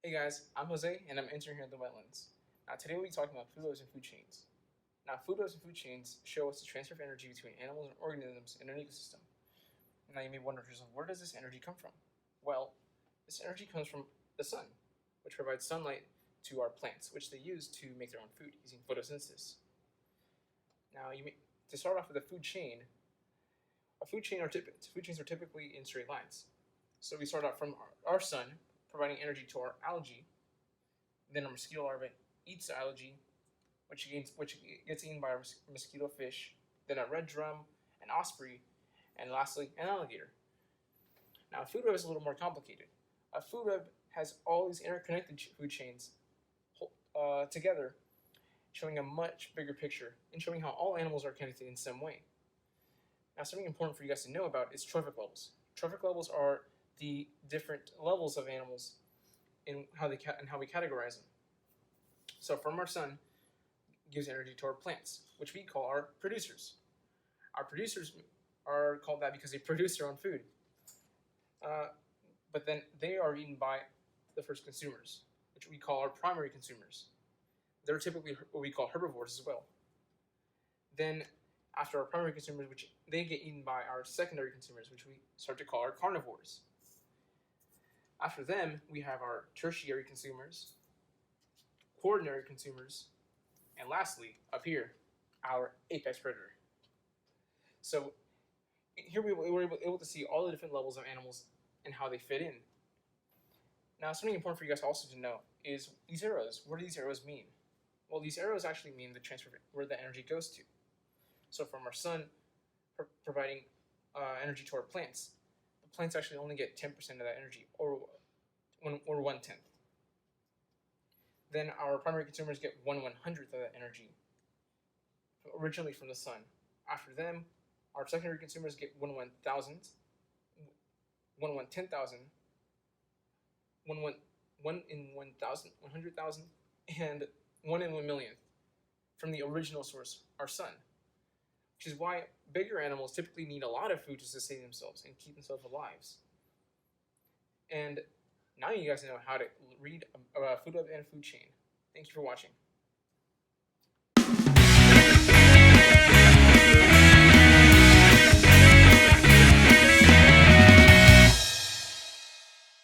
Hey guys, I'm Jose and I'm intern here at the Wetlands. Now today we'll be talking about food webs and food chains. Now food webs and food chains show us the transfer of energy between animals and organisms in an ecosystem. Now you may wonder to yourself, where does this energy come from? Well, this energy comes from the sun, which provides sunlight to our plants, which they use to make their own food using photosynthesis. Now to start off with a food chain, food chains are typically in straight lines. So we start out from our sun, providing energy to our algae. Then a mosquito larva eats the algae, which gets eaten by a mosquito fish. Then a red drum, an osprey, and lastly, an alligator. Now, a food web is a little more complicated. A food web has all these interconnected food chains together, showing a much bigger picture and showing how all animals are connected in some way. Now, something important for you guys to know about is trophic levels. Trophic levels are the different levels of animals and how we categorize them. So from our sun gives energy to our plants, which we call our producers. Our producers are called that because they produce their own food. But then they are eaten by the first consumers, which we call our primary consumers. They're typically what we call herbivores as well. Then after our primary consumers, which they get eaten by our secondary consumers, which we start to call our carnivores. After them, we have our tertiary consumers, quaternary consumers, and lastly, up here, our apex predator. So here we were able to see all the different levels of animals and how they fit in. Now, something important for you guys also to know is these arrows. What do these arrows mean? Well, these arrows actually mean the transfer where the energy goes to. So from our sun providing energy to our plants, the plants actually only get 10% of that energy, or 1/10. Then our primary consumers get 1/100th of that energy, originally from the sun. After them, our secondary consumers get 1/1000th, 1/10,000, 1 in 1,000, 100,000, and 1 in 1,000,000th from the original source, our sun. Which is why bigger animals typically need a lot of food to sustain themselves and keep themselves alive. And now you guys know how to read a food web and food chain. Thank you for watching.